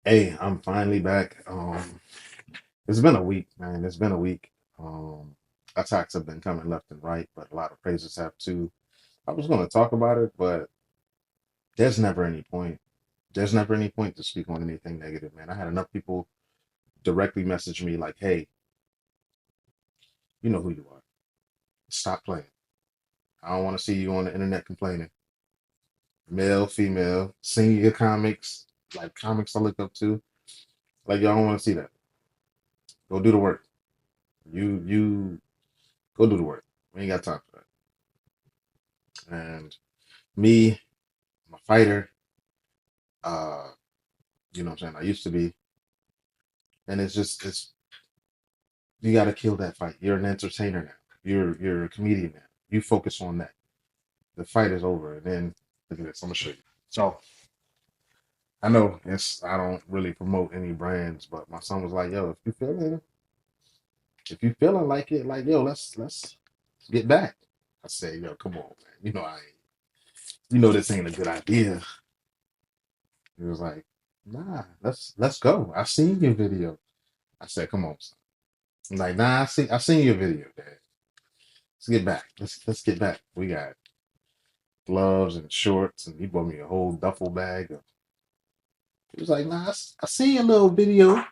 Hey, I'm finally back. It's been a week, man. It's been a week. Um, Attacks have been coming left and right, but a lot of praises have too. I was going to talk about it, but there's never any point. There's never any point to speak on anything negative, man. I had enough people directly message me like, "Hey, you know who you are. Stop playing. I don't want to see you on the internet complaining. Male, female, sing your comics, like comics I look up to. Like y'all don't want to see that. Go do the work. You go do the work. We ain't got time for that." And me, I'm a fighter. Uh, you know what I'm saying? I used to be, and it's you got to kill that fight. You're an entertainer now. You're a comedian now. You focus on that. The fight is over, and then look at this. I'm gonna show you. So I know it's I don't really promote any brands, but my son was like, "Yo, if you feeling like it, like yo, let's get back." I said, "Yo, come on, man. You know this ain't a good idea." He was like, "Nah, let's go. I seen your video." I said, "Come on, son." I'm like, "Nah, I seen your video, Dad. Let's get back. Let's get back. We got gloves and shorts, and he bought me a whole duffel bag. He was like, "Nah, I seen your little video.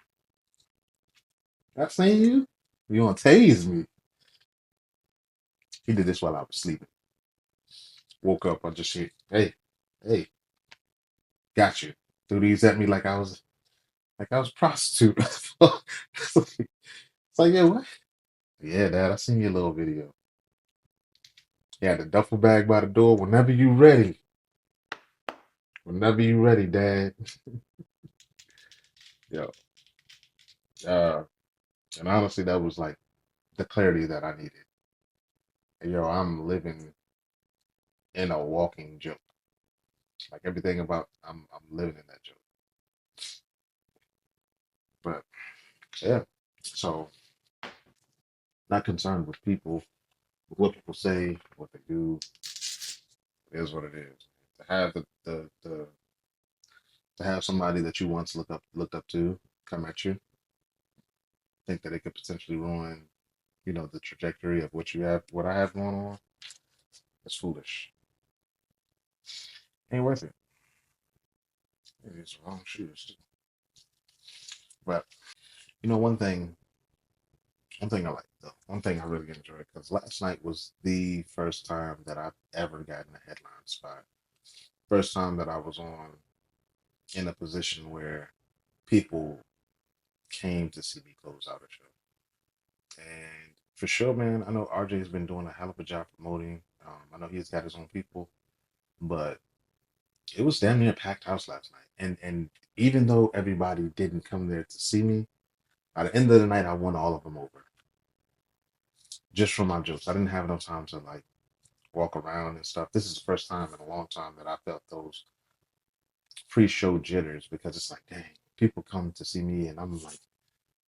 I seen you. You gonna tase me?" He did this while I was sleeping. Woke up, I just hear, hey, got you. Threw these at me like I was a prostitute. It's like, yeah, what? Yeah, Dad, I seen your little video. He had the duffel bag by the door. Whenever you ready. Whenever you ready, Dad. Yo. Uh, and honestly, that was like the clarity that I needed. And, yo, I'm living in a walking joke. Like everything about I'm living in that joke. But yeah. So not concerned with people, what people say, what they do. It is what it is. To have the to have somebody that you once looked up to come at you, think that it could potentially ruin, the trajectory of what I have going on, it's foolish. Ain't worth it. It's the wrong shoes. But one thing I like though, one thing I really enjoyed because last night was the first time that I've ever gotten a headline spot. First time that I was on in a position where people came to see me close out a show. And for sure, man, I know RJ's been doing a hell of a job promoting. I know he's got his own people, but it was damn near a packed house last night. And even though everybody didn't come there to see me, at the end of the night, I won all of them over just from my jokes. I didn't have enough time to like walk around and stuff. This is the first time in a long time that I felt those pre-show jitters because it's like, dang, people come to see me and I'm like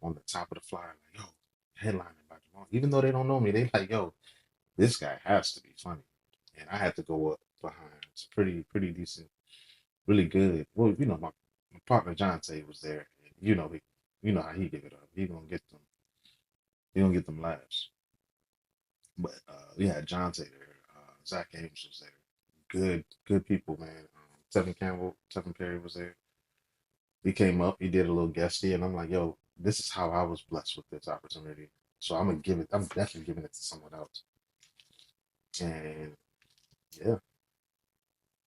on the top of the flyer, like, yo, headlining by Jamal. Even though they don't know me, they like, yo, this guy has to be funny. And I had to go up behind. It's pretty decent, really good. Well, my partner John Tay was there. And you know how he give it up. He gonna get them laughs. But we had John Tay there. Zach Ames was there. Good people, man. Tevin Perry was there. He came up, he did a little guesty, and I'm like, yo, this is how I was blessed with this opportunity. So I'm gonna give it. I'm definitely giving it to someone else. And yeah,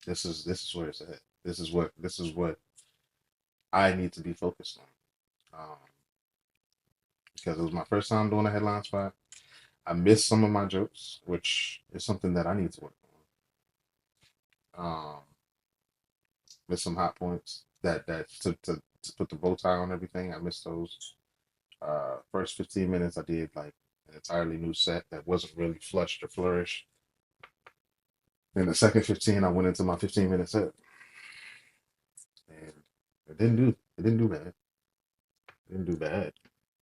this is where it's at. This is what I need to be focused on. Because it was my first time doing a headline spot. I missed some of my jokes, which is something that I need to work on. Missed some hot points that to put the bow tie on everything. I missed those. First 15 minutes, I did like an entirely new set that wasn't really flushed or flourished. Then the second 15, I went into my 15-minute set, and it didn't do bad. It didn't do bad.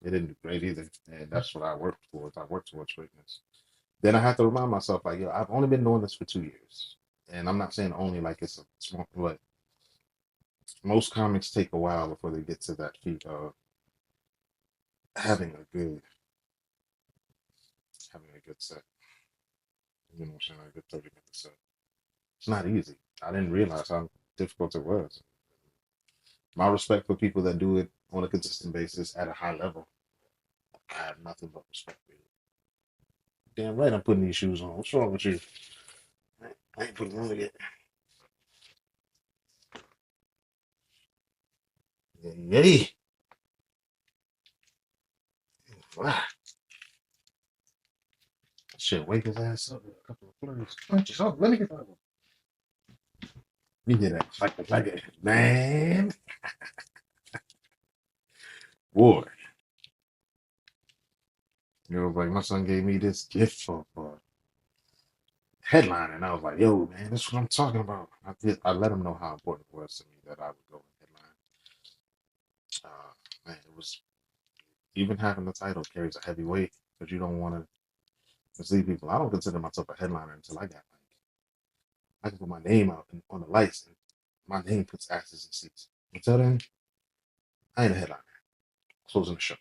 It didn't do great either, and that's what I worked towards. I worked towards greatness. Then I have to remind myself, like, yo, I've only been doing this for 2 years, and I'm not saying only like it's a small, but Most comics take a while before they get to that feat of having a good set. You know what I'm saying? A good 30-minute set. It's not easy. I didn't realize how difficult it was. My respect for people that do it on a consistent basis at a high level. I have nothing but respect for you. Damn right I'm putting these shoes on. What's wrong with you? I ain't putting them on yet. Yay. Wow. Shit, wake his ass up with a couple of flurries. Punches. Oh, let me get that one. You get that. Like it. Man. Boy. You know, like my son gave me this gift for headline, and I was like, "Yo, man, this is what I'm talking about." I let him know how important it was to me that I would go with headline. Man, it was even having the title carries a heavy weight because you don't want to mislead people. I don't consider myself a headliner until I can put my name out on the lights, and my name puts asses in seats. Until then, I ain't a headliner. Closing the show.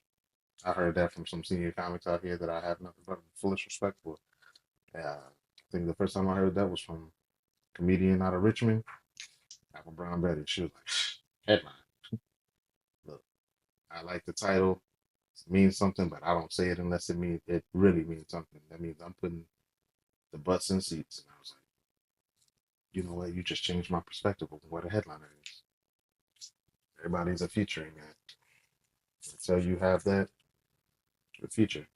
I heard that from some senior comics out here that I have nothing but fullest respect for. I think the first time I heard that was from a comedian out of Richmond, Apple Brown Betty. She was like, headline. Look, I like the title. It means something, but I don't say it unless it really means something. That means I'm putting the butts in seats. And I was like, you know what? You just changed my perspective of what a headliner is. Everybody's a featuring act. Until you have that, a feature.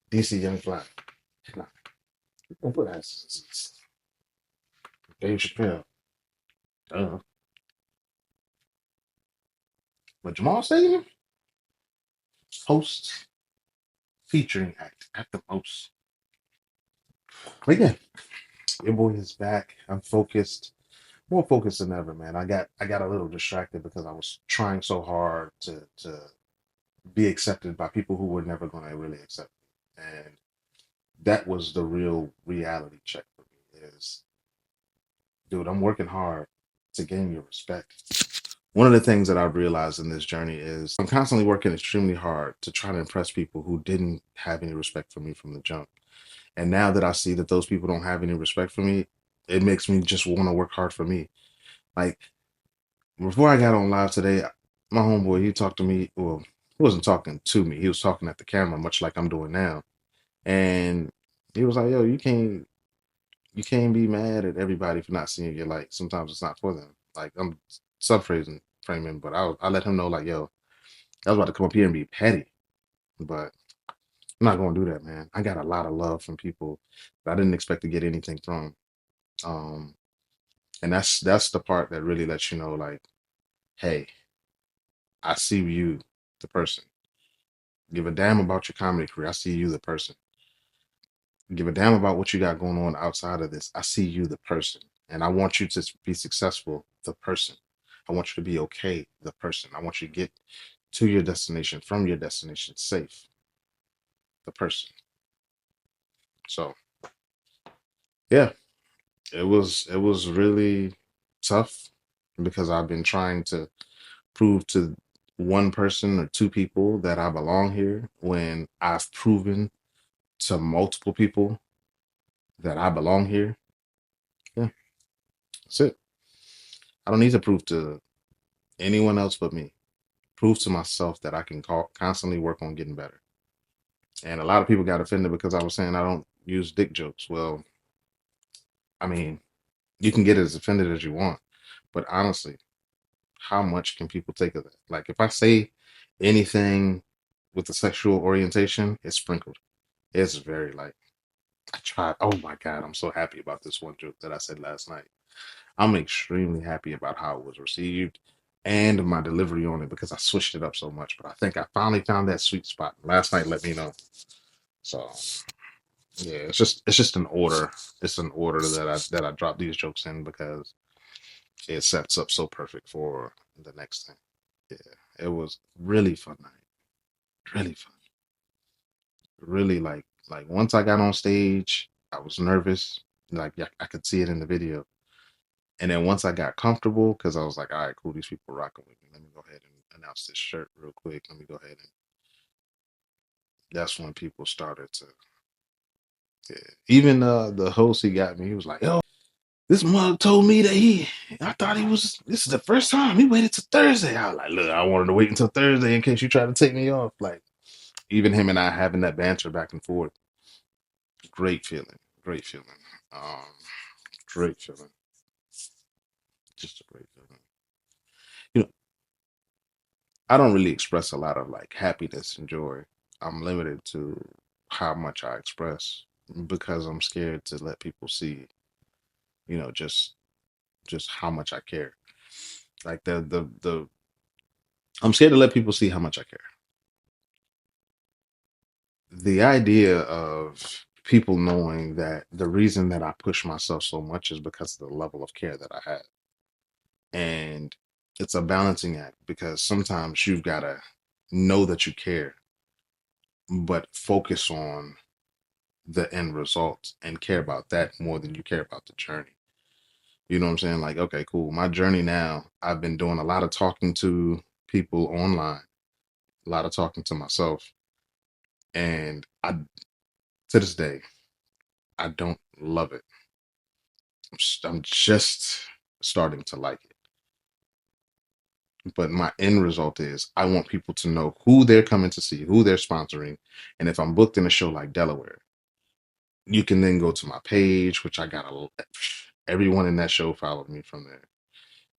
DC Young Fly. Headline. Don't put asses in seats. Dave Chappelle. Duh. But Jamal Stadium, host, featuring act at the most. But yeah, your boy is back. I'm focused, more focused than ever, man. I got a little distracted because I was trying so hard to be accepted by people who were never going to really accept me, and that was the real reality check for me. Is dude, I'm working hard to gain your respect. One of the things that I've realized in this journey is I'm constantly working extremely hard to try to impress people who didn't have any respect for me from the jump. And now that I see that those people don't have any respect for me, it makes me just want to work hard for me. Like before I got on live today, my homeboy, he talked to me. Well, he wasn't talking to me. He was talking at the camera, much like I'm doing now. And he was like, "Yo, you can't be mad at everybody for not seeing your light. Sometimes it's not for them." Like I'm subphrasing framing, but I let him know like, "Yo, I was about to come up here and be petty, but I'm not gonna do that, man. I got a lot of love from people that I didn't expect to get anything from." Um, and that's the part that really lets you know, like, hey, I see you, the person. Give a damn about your comedy career. I see you, the person. Give a damn about what you got going on outside of this. I see you, the person. And I want you to be successful, the person. I want you to be okay, the person. I want you to get to your destination, from your destination, safe, the person. So yeah, it was really tough because I've been trying to prove to one person or two people that I belong here when I've proven to multiple people that I belong here. Yeah, that's it. I don't need to prove to anyone else but me. Prove to myself that I can constantly work on getting better. And a lot of people got offended because I was saying I don't use dick jokes. Well, I mean, you can get as offended as you want, but honestly, how much can people take of that? Like if I say anything with a sexual orientation, it's sprinkled. It's very light. I tried. Oh my God, I'm so happy about this one joke that I said last night. I'm extremely happy about how it was received and my delivery on it because I switched it up so much. But I think I finally found that sweet spot. Last night let me know. So yeah, it's just an order. It's an order that I drop these jokes in because it sets up so perfect for the next thing. Yeah, it was really fun night. Really fun. Really like once I got on stage, I was nervous. Like, yeah, I could see it in the video. And then once I got comfortable, because I was like, all right, cool, these people rocking with me. Let me go ahead and announce this shirt real quick. Let me go ahead and that's when people started to, yeah. Even the host, he got me. He was like, yo, this mug told me that I thought this is the first time. He waited till Thursday. I was like, look, I wanted to wait until Thursday in case you try to take me off. Like, even him and I having that banter back and forth. Great feeling. Great feeling. Um, great feeling. Just a great feeling. You know, I don't really express a lot of like happiness and joy. I'm limited to how much I express because I'm scared to let people see, just how much I care. Like the I'm scared to let people see how much I care. The idea of people knowing that the reason that I push myself so much is because of the level of care that I have. And it's a balancing act because sometimes you've got to know that you care, but focus on the end result and care about that more than you care about the journey. You know what I'm saying? Like, okay, cool. My journey now, I've been doing a lot of talking to people online, a lot of talking to myself. And to this day, I don't love it. I'm just starting to like it. But my end result is I want people to know who they're coming to see, who they're sponsoring. And if I'm booked in a show like Delaware, you can then go to my page, which I got everyone in that show followed me from there.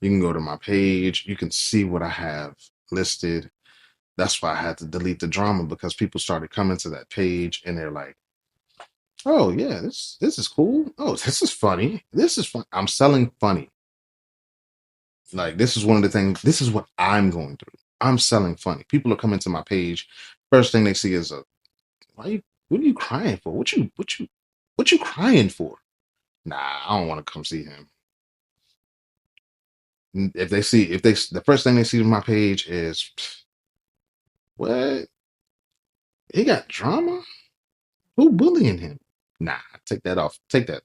You can go to my page, you can see what I have listed. That's why I had to delete the drama because people started coming to that page and they're like, "Oh yeah, this is cool. Oh, this is funny. This is fun." I'm selling funny. Like this is one of the things. This is what I'm going through. I'm selling funny. People are coming to my page. First thing they see is why you? What are you crying for? What you crying for? Nah, I don't want to come see him. The first thing they see on my page is what? He got drama? Who bullying him? Nah, take that off. Take that.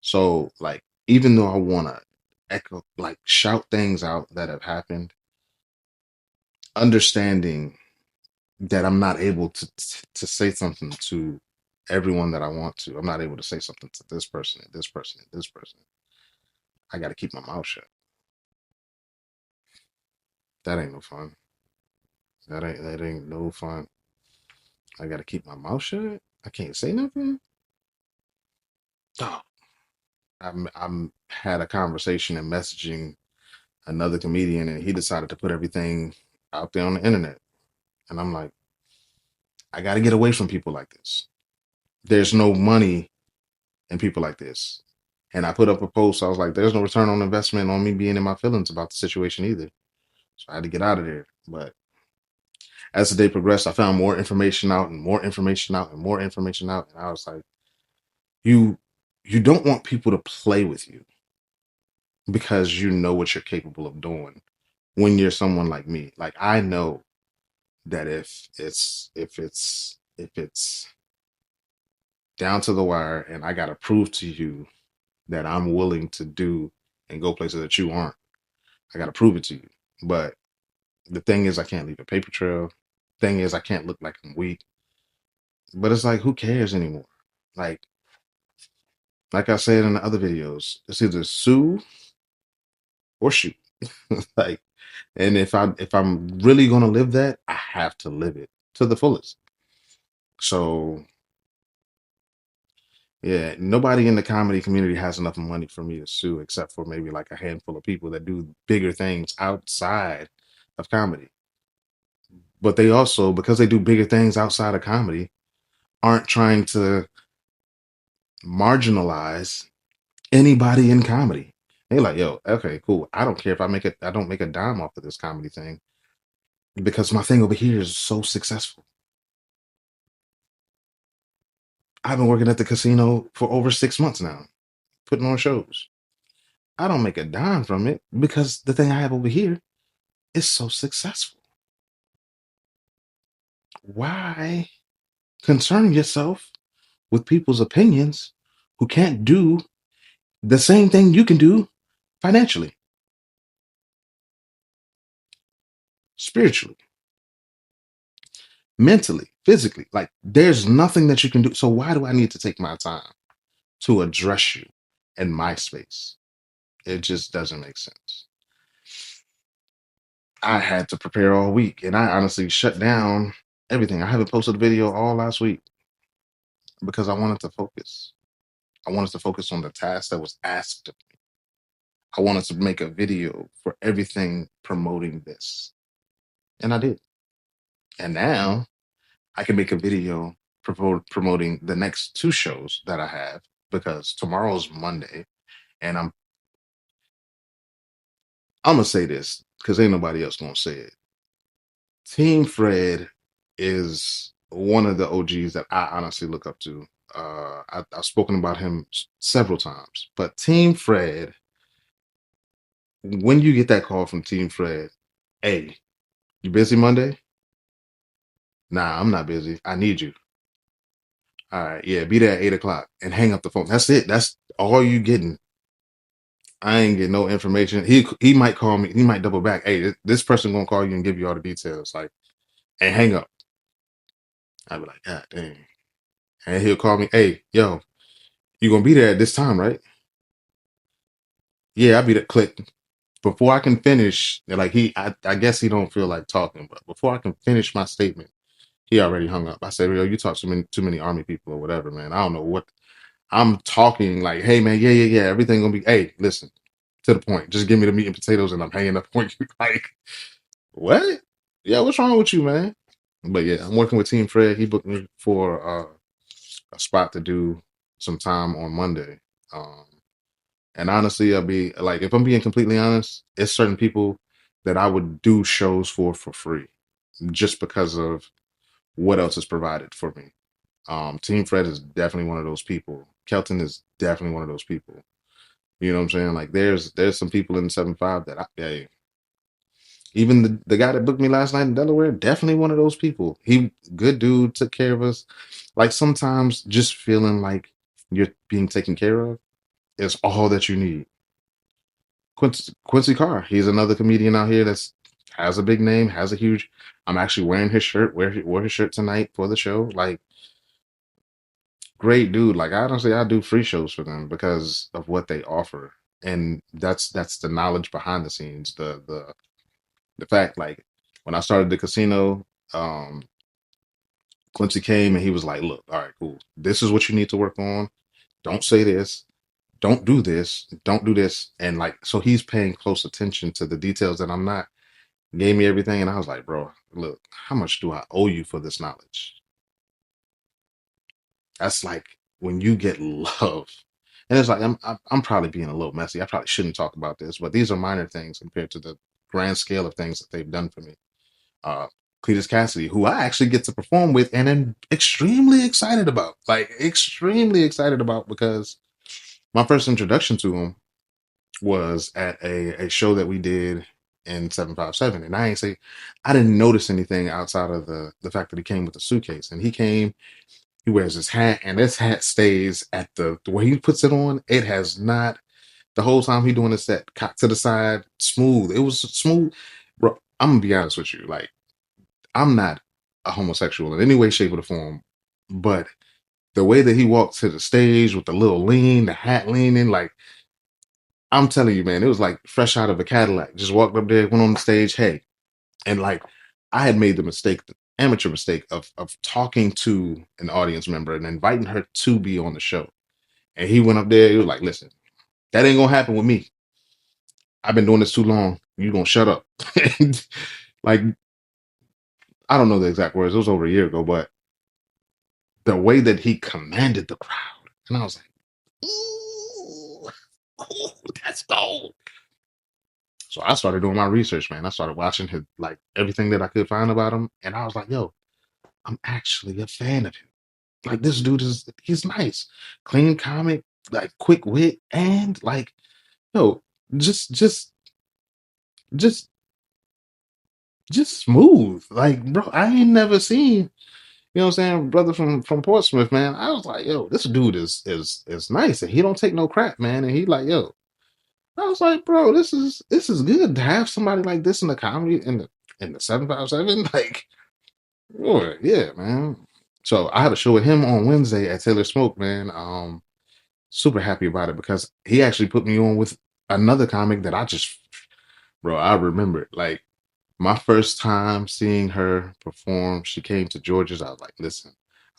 So like, even though I want to echo, like shout things out that have happened, understanding that I'm not able to say something to everyone that I want to. I'm not able to say something to this person and this person and this person. I got to keep my mouth shut. That ain't no fun. That ain't no fun. I got to keep my mouth shut. I can't say nothing. Oh, I'm had a conversation and messaging another comedian, and he decided to put everything out there on the internet. And I'm like, I got to get away from people like this. There's no money in people like this. And I put up a post. I was like, there's no return on investment on me being in my feelings about the situation either. So I had to get out of there. But as the day progressed, I found more information out and more information out and more information out. And I was like, you you don't want people to play with you because you know what you're capable of doing when you're someone like me. Like I know that if it's down to the wire and I gotta prove to you that I'm willing to do and go places that you aren't, I gotta prove it to you. But the thing is I can't leave a paper trail. Thing is I can't look like I'm weak. But it's like who cares anymore? Like like I said in the other videos, it's either sue or shoot. Like and if I'm really gonna live that, I have to live it to the fullest. So yeah, nobody in the comedy community has enough money for me to sue, except for maybe like a handful of people that do bigger things outside of comedy. But they also, because they do bigger things outside of comedy, aren't trying to marginalize anybody in comedy. They're like, yo, okay, cool. I don't care if I don't make a dime off of this comedy thing because my thing over here is so successful. I've been working at the casino for over 6 months now, putting on shows. I don't make a dime from it because the thing I have over here is so successful. Why concern yourself with people's opinions who can't do the same thing you can do financially, spiritually, mentally, physically. Like there's nothing that you can do. So why do I need to take my time to address you in my space? It just doesn't make sense. I had to prepare all week and I honestly shut down everything. I haven't posted a video all last week because I wanted to focus. I wanted to focus on the task that was asked of me. I wanted to make a video for everything promoting this. And I did. And now I can make a video promoting the next two shows that I have because tomorrow's Monday and I'm gonna say this because ain't nobody else gonna say it. Team Fred is one of the OGs that I honestly look up to. I've spoken about him several times, but Team Fred, when you get that call from Team Fred, hey, you busy Monday? Nah, I'm not busy. I need you. All right, yeah, be there at 8 o'clock and hang up the phone. That's it. That's all you getting. I ain't getting no information. He might call me. He might double back. Hey, this person gonna call you and give you all the details. Like, and hang up. I'd be like, God dang. And he'll call me. Hey, yo, you gonna be there at this time, right? Yeah, I'll be there. Click. Before I can finish, like I guess he don't feel like talking, but before I can finish my statement, he already hung up. I said, yo, you talk to too many army people or whatever, man. I don't know what I'm talking like. Hey, man, yeah. Everything gonna be. Hey, listen, to the point. Just give me the meat and potatoes, and I'm hanging up on you. Like, what? Yeah, what's wrong with you, man? But yeah, I'm working with Team Fred. He booked me for a spot to do some time on Monday. Um, and honestly, I'll be like, if I'm being completely honest, it's certain people that I would do shows for free just because of what else is provided for me. Team Fred is definitely one of those people. Kelton is definitely one of those people. You know what I'm saying? Like there's some people in 7.5 that hey, even the guy that booked me last night in Delaware, definitely one of those people. He good dude, took care of us. Like sometimes just feeling like you're being taken care of is all that you need. Quincy Carr, he's another comedian out here that's has a big name, has a huge. I'm actually wearing his shirt. Wore his shirt tonight for the show. Like great dude. Like honestly, I do free shows for them because of what they offer, and that's the knowledge behind the scenes. The fact like when I started the casino, Quincy came and he was like, "Look, all right, cool. This is what you need to work on. Don't say this. Don't do this. Don't do this." And like, so he's paying close attention to the details that I'm not. Gave me everything, and I was like, "Bro, look, how much do I owe you for this knowledge?" That's like when you get love. And it's like I'm probably being a little messy. I probably shouldn't talk about this, but these are minor things compared to the grand scale of things that they've done for me. Uh, Cletus Cassidy, who I actually get to perform with and am extremely excited about. Like extremely excited about because my first introduction to him was at a show that we did in 757. And I didn't notice anything outside of the fact that he came with a suitcase. And he came, he wears his hat, and this hat stays at the way he puts it on. It has not the whole time he doing this set, cocked to the side, smooth. It was smooth. Bro, I'm gonna be honest with you. Like, I'm not a homosexual in any way, shape, or form, but the way that he walked to the stage with the little lean, the hat leaning, like I'm telling you, man, it was like fresh out of a Cadillac. Just walked up there, went on the stage, hey, and like I had made the mistake, the amateur mistake of talking to an audience member and inviting her to be on the show. And he went up there, he was like, listen, that ain't gonna happen with me. I've been doing this too long. You gonna shut up. And, like, I don't know the exact words, it was over a year ago, but the way that he commanded the crowd, and I was like, ooh, that's gold. So I started doing my research, man. I started watching his like everything that I could find about him, and I was like, "Yo, I'm actually a fan of him. Like this dude he's nice, clean comic, like quick wit, and like, yo, just just just just smooth. Like, bro, I ain't never seen You know what I'm saying? Brother from Portsmouth, man. I was like, yo, this dude is nice, and he don't take no crap, man. And he like, yo, I was like, bro, this is good to have somebody like this in the comedy in the 757. Like, boy, yeah, man. So I have a show with him on Wednesday at Taylor Smoke, man. Super happy about it because he actually put me on with another comic that I just, bro, I remember it. Like my first time seeing her perform, she came to George's. I was like, listen,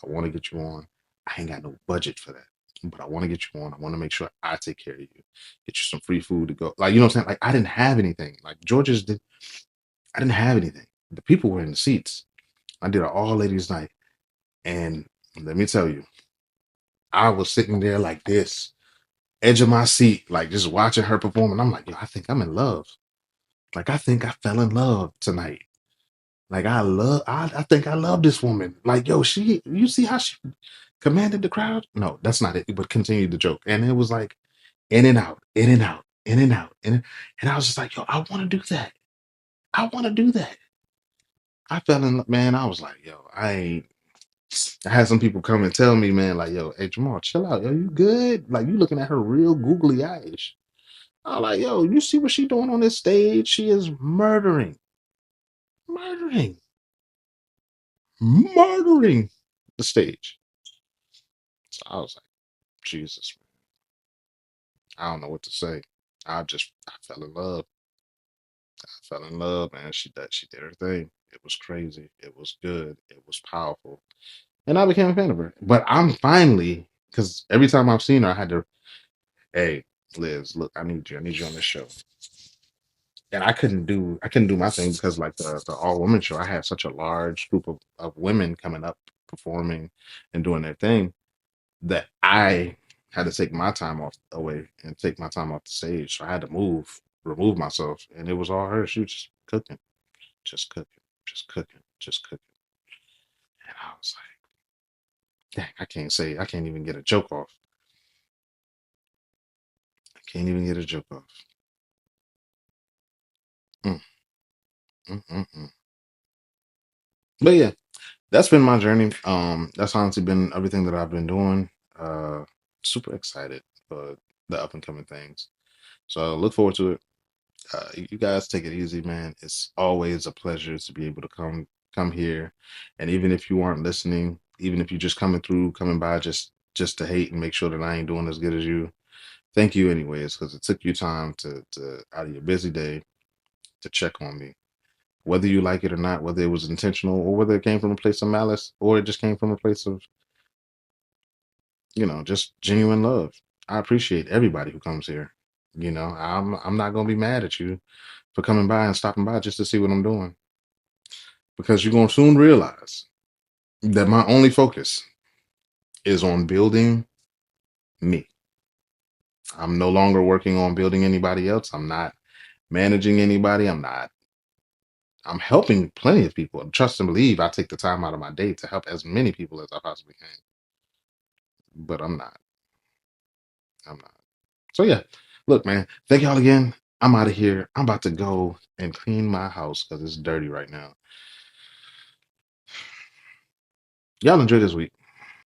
I want to get you on. I ain't got no budget for that, but I want to get you on. I want to make sure I take care of you, get you some free food to go. Like, you know what I'm saying? Like, I didn't have anything. Like, George's did, I didn't have anything. The people were in the seats. I did an all ladies night. And let me tell you, I was sitting there like this, edge of my seat, like just watching her perform. And I'm like, yo, I think I'm in love. Like, I think I fell in love tonight. Like I think I love this woman. Like, yo, you see how she commanded the crowd? No, that's not it. But continue the joke. And it was like in and out, in and out, in and out. And I was just like, yo, I want to do that. I want to do that. I fell in love, man. I was like, yo, I had some people come and tell me, man, like, yo, hey Jamal, chill out. Yo, you good? Like you looking at her real googly eyes. I'm like, yo, you see what she doing on this stage? She is murdering, murdering the stage. So I was like, Jesus, I don't know what to say. I fell in love. I fell in love, man. She did her thing. It was crazy. It was good. It was powerful. And I became a fan of her. But I'm finally, because every time I've seen her, I had to, hey, Liz, look, I need you. I need you on this show. And I couldn't do my thing because like the all woman show, I had such a large group of women coming up performing and doing their thing that I had to take my time off away and take my time off the stage. So I had to remove myself, and it was all her. She was just cooking, just cooking, just cooking, just cooking. And I was like, dang, I can't even get a joke off. I can't even get a joke off. Mm, mm. But yeah, that's been my journey. That's honestly been everything that I've been doing. Uh, Super excited for the up and coming things. So look forward to it. You guys take it easy, man. It's always a pleasure to be able to come here, and even if you aren't listening, even if you're just coming by just to hate and make sure that I ain't doing as good as you, thank you anyways, because it took you time to out of your busy day to check on me, whether you like it or not, whether it was intentional or whether it came from a place of malice or it just came from a place of just genuine love. I appreciate everybody who comes here. I'm not gonna be mad at you for coming by and stopping by just to see what I'm doing. Because you're gonna soon realize that my only focus is on building me. I'm no longer working on building anybody else. I'm not managing anybody. I'm helping plenty of people. Trust and believe I take the time out of my day to help as many people as I possibly can. But I'm not. I'm not. So yeah, look, man. Thank y'all again. I'm out of here. I'm about to go and clean my house because it's dirty right now. Y'all enjoy this week.